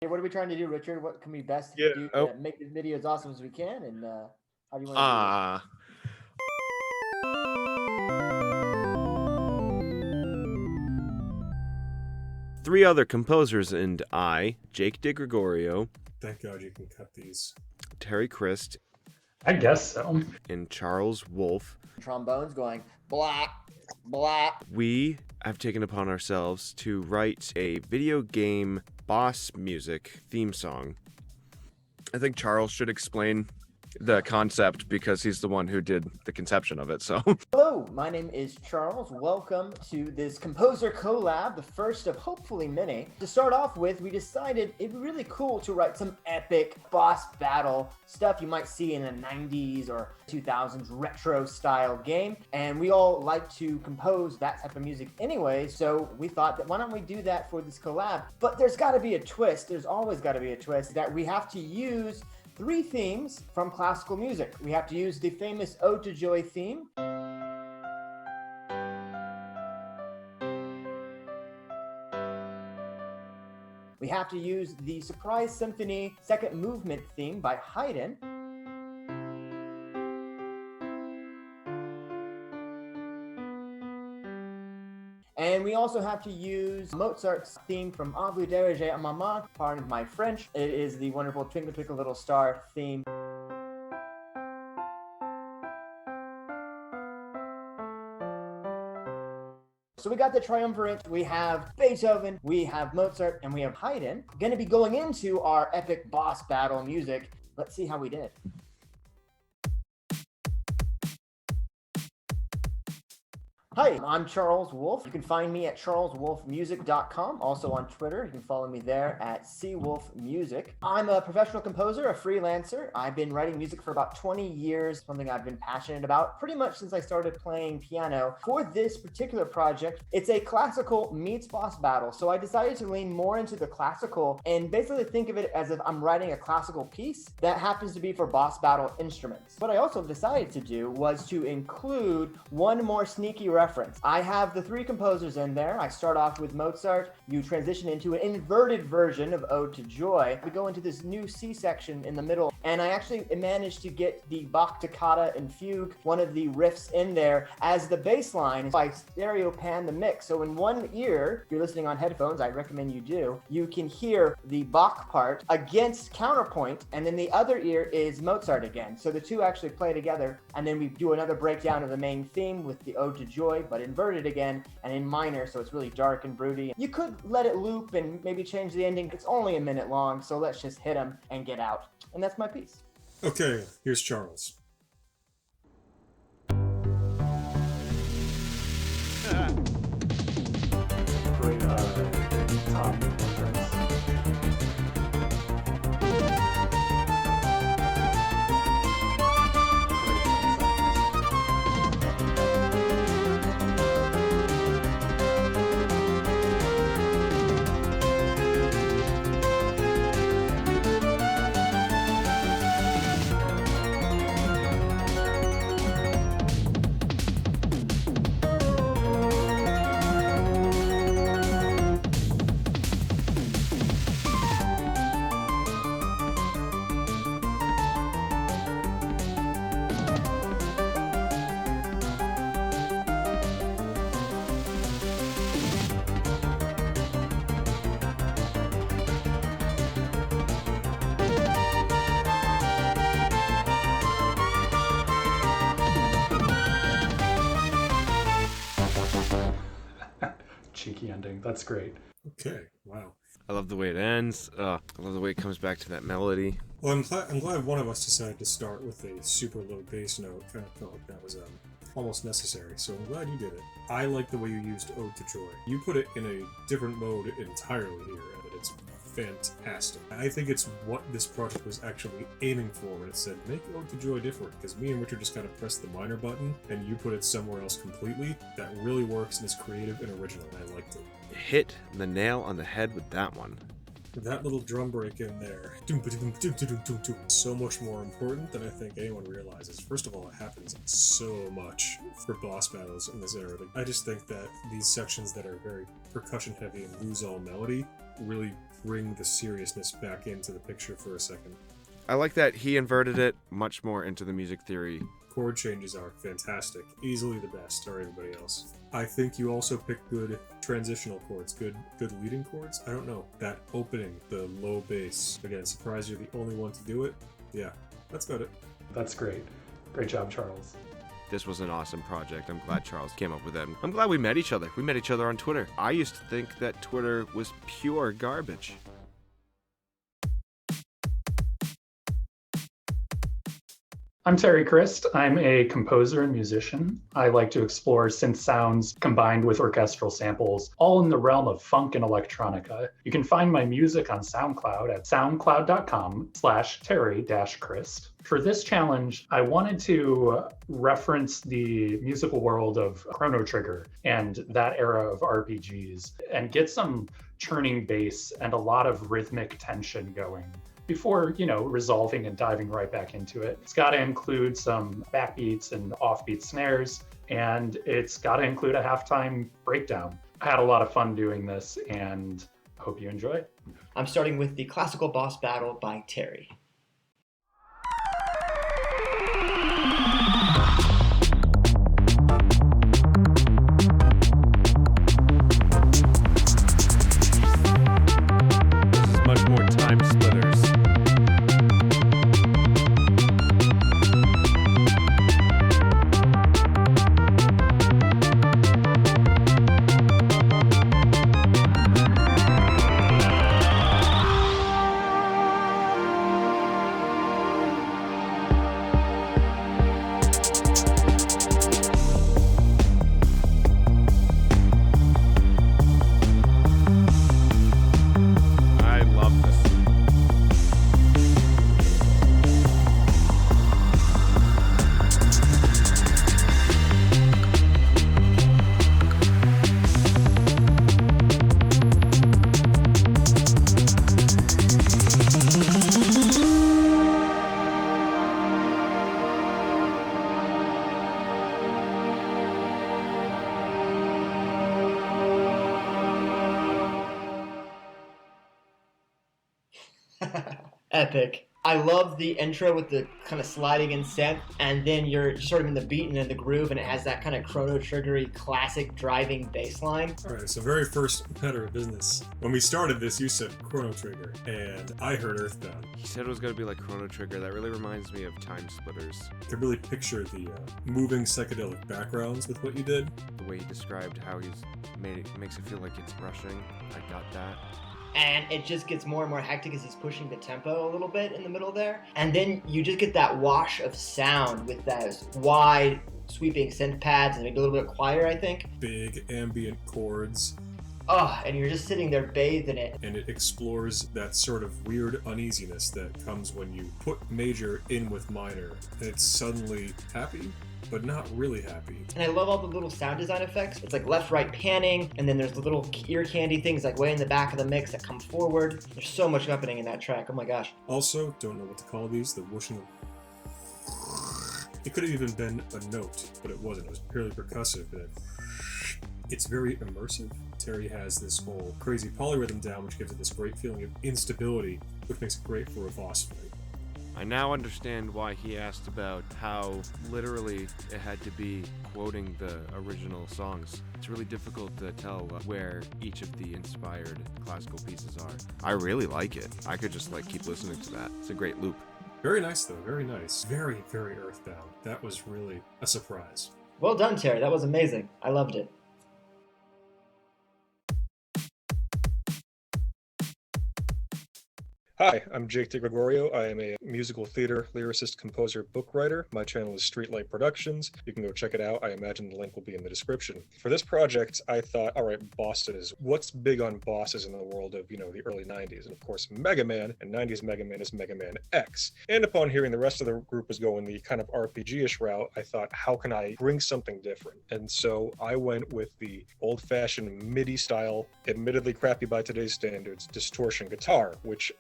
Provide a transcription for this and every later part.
Hey, what are we trying to do, Richard? What can we best Yeah. do Oh. to make this video as awesome as we can? And how do you want to do Ah. Three other composers and I, Jake DiGregorio, Thank God you can cut these. Terry Crist, I guess so. and Charles Wolfe. this? Trombones going blah, blah. We have taken upon ourselves to write a video game boss music theme song. I think Charles should explain the concept because he's the one who did the conception of it. So Hello, my name is Charles. Welcome to this Composer Collab, the first of hopefully many. To start off with, we decided it'd be really cool to write some epic boss battle stuff you might see in a 90s or 2000s retro style game. And we all like to compose that type of music anyway, so we thought that why don't we do that for this collab? But there's got to be a twist. There's always got to be a twist that we have to use three themes from classical music. We have to use the famous Ode to Joy theme. We have to use the Surprise Symphony second movement theme by Haydn. And we also have to use Mozart's theme from A vous diriger à maman, pardon my French. It is the wonderful Twinkle Twinkle Little Star theme. So we got the triumvirate, we have Beethoven, we have Mozart, and we have Haydn. Going to be going into our epic boss battle music. Let's see how we did. Hi, I'm Charles Wolfe. You can find me at charleswolfmusic.com. Also on Twitter, you can follow me there at cwolfmusic. I'm a professional composer, a freelancer. I've been writing music for about 20 years, something I've been passionate about pretty much since I started playing piano. For this particular project, it's a classical meets boss battle. So I decided to lean more into the classical and basically think of it as if I'm writing a classical piece that happens to be for boss battle instruments. What I also decided to do was to include one more sneaky reference. I have the three composers in there. I start off with Mozart. You transition into an inverted version of Ode to Joy. We go into this new C section in the middle, and I actually managed to get the Bach toccata and fugue, one of the riffs in there, as the bass line. I stereo pan the mix. So in one ear, if you're listening on headphones, I recommend you do, you can hear the Bach part against counterpoint, and then the other ear is Mozart again. So the two actually play together, and then we do another breakdown of the main theme with the Ode to Joy, but inverted again and in minor, so it's really dark and broody. You could let it loop and maybe change the ending. It's only a minute long, so let's just hit them and get out. And that's my piece. Okay, here's Charles. Great Tom reference. Cheeky ending. That's great. Okay, wow. I love the way it ends. I love the way it comes back to that melody. Well, I'm glad one of us decided to start with a super low bass note. Kind of felt like that was almost necessary, so I'm glad you did it. I like the way you used Ode to Joy. You put it in a different mode entirely here, and it's fantastic. I think it's what this project was actually aiming for when it said, make Ode to Joy different, because me and Richard just kind of pressed the minor button, and you put it somewhere else completely. That really works and is creative and original, and I liked it. Hit the nail on the head with that one. That little drum break in there, so much more important than I think anyone realizes. First of all, it happens so much for boss battles in this era. I just think that these sections that are very percussion heavy and lose all melody really bring the seriousness back into the picture for a second. I like that he inverted it much more into the music theory. Chord changes are fantastic, easily the best. Sorry, everybody else. I think you also picked good transitional chords, good leading chords. I don't know. That opening, the low bass. Again, surprised you're the only one to do it. Yeah, that's about it. That's great. Great job, Charles. This was an awesome project. I'm glad Charles came up with it. I'm glad we met each other. We met each other on Twitter. I used to think that Twitter was pure garbage. I'm Terry Crist. I'm a composer and musician. I like to explore synth sounds combined with orchestral samples, all in the realm of funk and electronica. You can find my music on SoundCloud at soundcloud.com/Terry-Crist. For this challenge, I wanted to reference the musical world of Chrono Trigger and that era of RPGs and get some churning bass and a lot of rhythmic tension going before, resolving and diving right back into it. It's got to include some backbeats and offbeat snares, and it's got to include a halftime breakdown. I had a lot of fun doing this, and I hope you enjoy it. I'm starting with the classical boss battle by Terry. This is much more time splitters. Epic. I love the intro with the kind of sliding in synth, and then you're sort of in the beat and in the groove, and it has that kind of Chrono Trigger-y classic driving bass line. All right, so very first matter of business. When we started this, you said Chrono Trigger, and I heard Earthbound. He said it was going to be like Chrono Trigger. That really reminds me of Time Splitters. I could really picture the moving psychedelic backgrounds with what you did. The way he described how makes it feel like it's rushing. I got that. And it just gets more and more hectic as he's pushing the tempo a little bit in the middle there. And then you just get that wash of sound with those wide, sweeping synth pads and maybe a little bit quieter, I think. Big ambient chords. Oh, and you're just sitting there bathed in it. And it explores that sort of weird uneasiness that comes when you put major in with minor. And it's suddenly happy, but not really happy. And I love all the little sound design effects. It's like left-right panning, and then there's the little ear candy things like way in the back of the mix that come forward. There's so much happening in that track. Oh my gosh. Also, don't know what to call these, the whooshing. It could have even been a note, but it wasn't. It was purely percussive. It's very immersive. Terry has this whole crazy polyrhythm down, which gives it this great feeling of instability, which makes it great for a boss fight. I now understand why he asked about how literally it had to be quoting the original songs. It's really difficult to tell where each of the inspired classical pieces are. I really like it. I could just keep listening to that. It's a great loop. Very nice though, very nice. Very, very Earthbound. That was really a surprise. Well done, Terry. That was amazing. I loved it. Hi, I'm Jake DiGregorio. I am a musical theater lyricist, composer, book writer. My channel is Streetlight Productions. You can go check it out. I imagine the link will be in the description. For this project, I thought, all right, bosses. What's big on bosses in the world of, the early 90s? And of course, Mega Man, and 90s Mega Man is Mega Man X. And upon hearing the rest of the group was going the kind of RPG-ish route, I thought, how can I bring something different? And so I went with the old-fashioned MIDI style, admittedly crappy by today's standards, distortion guitar, which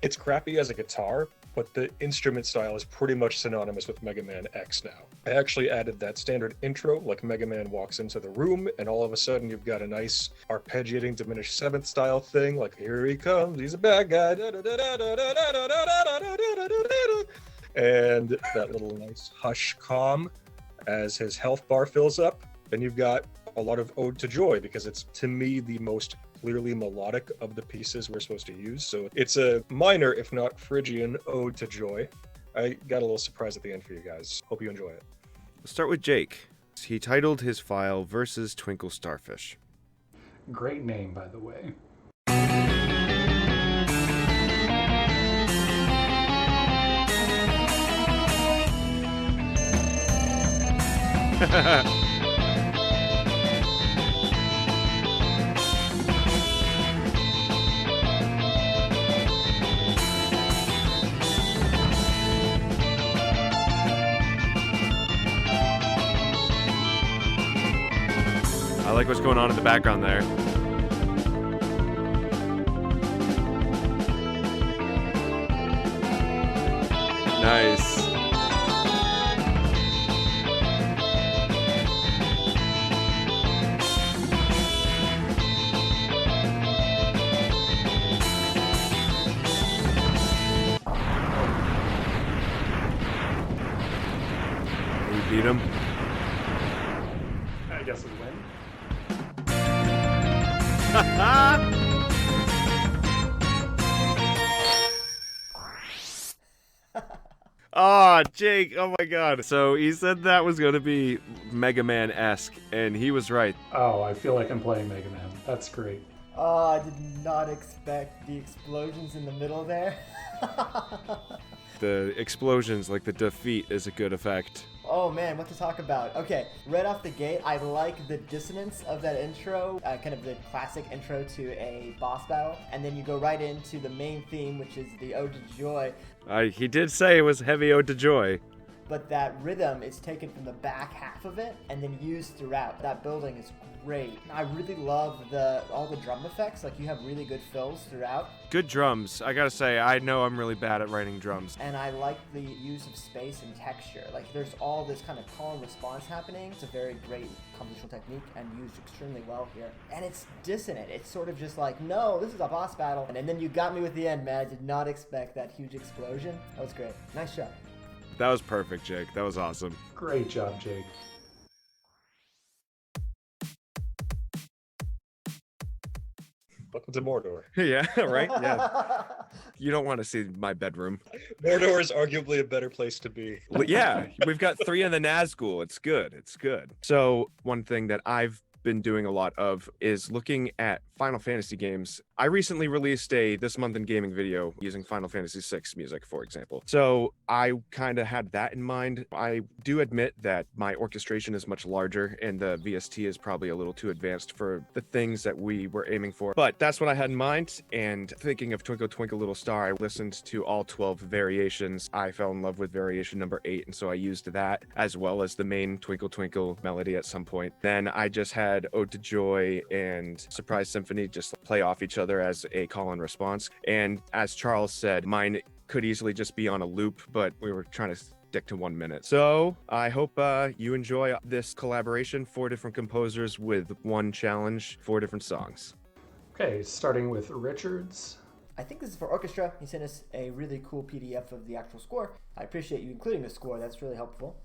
it's crappy as a guitar, but the instrument style is pretty much synonymous with Mega Man X now. I actually added that standard intro, like Mega Man walks into the room, and all of a sudden you've got a nice arpeggiating diminished seventh style thing, like here he comes, he's a bad guy, and that little nice hush calm as his health bar fills up. Then you've got a lot of Ode to Joy, because it's, to me, the most clearly melodic of the pieces we're supposed to use. So it's a minor, if not Phrygian, Ode to Joy. I got a little surprise at the end for you guys. Hope you enjoy it. Let's start with Jake. He titled his file Versus Twinkle Starfish. Great name, by the way. I like what's going on in the background there. Nice. We beat him. I guess we win. Oh, Jake, oh my god. So he said that was going to be Mega Man-esque, and he was right. Oh, I feel like I'm playing Mega Man. That's great. Oh, I did not expect the explosions in the middle there. The explosions, like the defeat, is a good effect. Oh man, what to talk about? Okay, right off the gate, I like the dissonance of that intro, kind of the classic intro to a boss battle, and then you go right into the main theme, which is the Ode to Joy, He did say it was heavy Ode to Joy. but that rhythm is taken from the back half of it and then used throughout. That building is great. I really love all the drum effects, like you have really good fills throughout. Good drums. I gotta say, I know I'm really bad at writing drums. And I like the use of space and texture. Like there's all this kind of call and response happening. It's a very great compositional technique and used extremely well here. And it's dissonant. It's sort of just like, no, this is a boss battle. And then you got me with the end, man. I did not expect that huge explosion. That was great. Nice shot. That was perfect, Jake. That was awesome. Great job, Jake. Welcome to Mordor. Yeah, right? Yeah. You don't want to see my bedroom. Mordor is arguably a better place to be. Yeah, we've got 3 in the Nazgul. It's good. It's good. So one thing that I've been doing a lot of is looking at Final Fantasy games. I recently released a This Month in Gaming video using Final Fantasy VI music, for example. So I kind of had that in mind. I do admit that my orchestration is much larger and the VST is probably a little too advanced for the things that we were aiming for. But that's what I had in mind. And thinking of Twinkle Twinkle Little Star, I listened to all 12 variations. I fell in love with variation number 8, and so I used that as well as the main Twinkle Twinkle melody at some point. Then I just had Ode to Joy and Surprise Symphony just play off each other as a call and response. And as Charles said, mine could easily just be on a loop, but we were trying to stick to 1 minute. So I hope you enjoy this collaboration. 4 different composers with 1 challenge, 4 different songs. Okay, starting with Richards. I think this is for orchestra. He sent us a really cool PDF of the actual score. I appreciate you including the score. That's really helpful.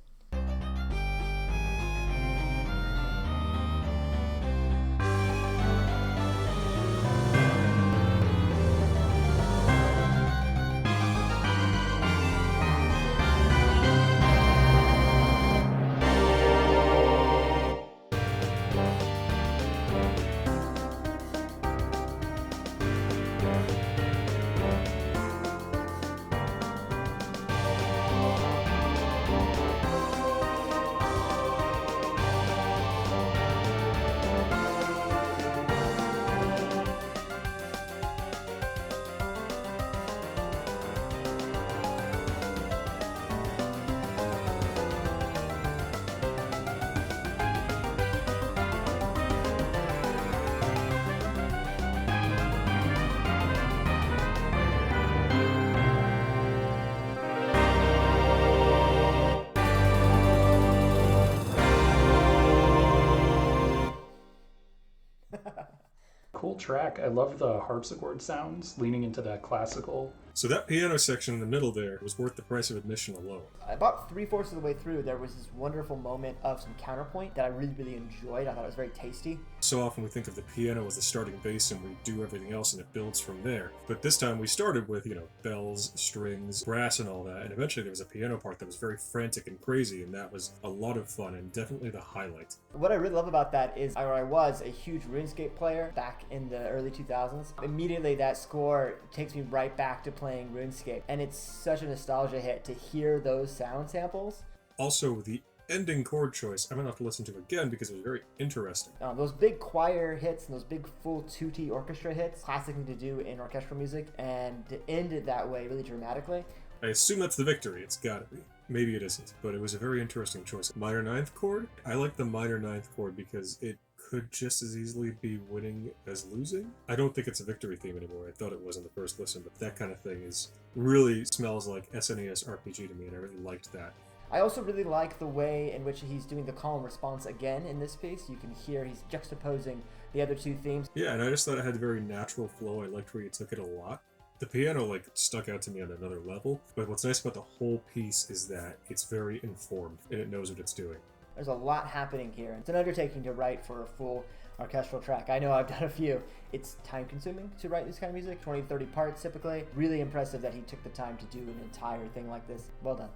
track. I love the harpsichord sounds leaning into that classical. So that piano section in the middle there was worth the price of admission alone. About 3/4 of the way through, there was this wonderful moment of some counterpoint that I really enjoyed. I thought it was very tasty. So often we think of the piano as the starting bass and we do everything else and it builds from there. But this time we started with, bells, strings, brass and all that, and eventually there was a piano part that was very frantic and crazy, and that was a lot of fun and definitely the highlight. What I really love about that is I was a huge RuneScape player back in the early 2000s. Immediately that score takes me right back to playing RuneScape, and it's such a nostalgia hit to hear those sound samples. Also, the ending chord choice, I'm going to have to listen to again because it was very interesting. Those big choir hits and those big full tutti orchestra hits, classic thing to do in orchestral music, and to end it that way really dramatically. I assume that's the victory. It's got to be. Maybe it isn't, but it was a very interesting choice. Minor ninth chord? I like the minor ninth chord because it could just as easily be winning as losing. I don't think it's a victory theme anymore. I thought it was in the first listen, but that kind of thing really smells like SNES RPG to me, and I really liked that. I also really like the way in which he's doing the call and response again in this piece. You can hear he's juxtaposing the other two themes. Yeah, and I just thought it had a very natural flow. I liked where you took it a lot. The piano stuck out to me on another level, but what's nice about the whole piece is that it's very informed and it knows what it's doing. There's a lot happening here. It's an undertaking to write for a full orchestral track. I know I've done a few. It's time consuming to write this kind of music, 20-30 parts typically. Really impressive that he took the time to do an entire thing like this. Well done.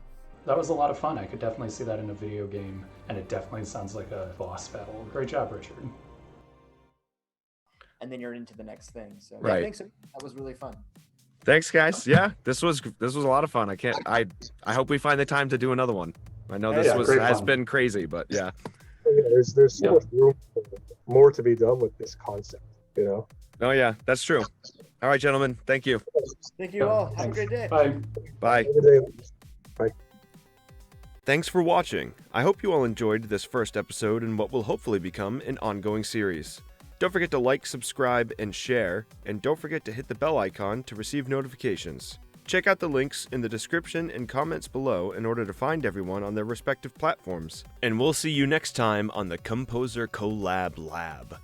That was a lot of fun. I could definitely see that in a video game, and it definitely sounds like a boss battle. Great job, Richard. And then you're into the next thing. So Right. I think so. That was really fun. Thanks, guys. Yeah, this was a lot of fun. I hope we find the time to do another one. I know this has been crazy, but yeah. There's so much room for more to be done with this concept, Oh yeah, that's true. All right, gentlemen. Thank you. Thank you all. Have a great day. Bye. Bye. Have a good day. Bye. Thanks for watching. I hope you all enjoyed this first episode in what will hopefully become an ongoing series. Don't forget to like, subscribe, and share, and don't forget to hit the bell icon to receive notifications. Check out the links in the description and comments below in order to find everyone on their respective platforms. And we'll see you next time on the Composer Collab Lab.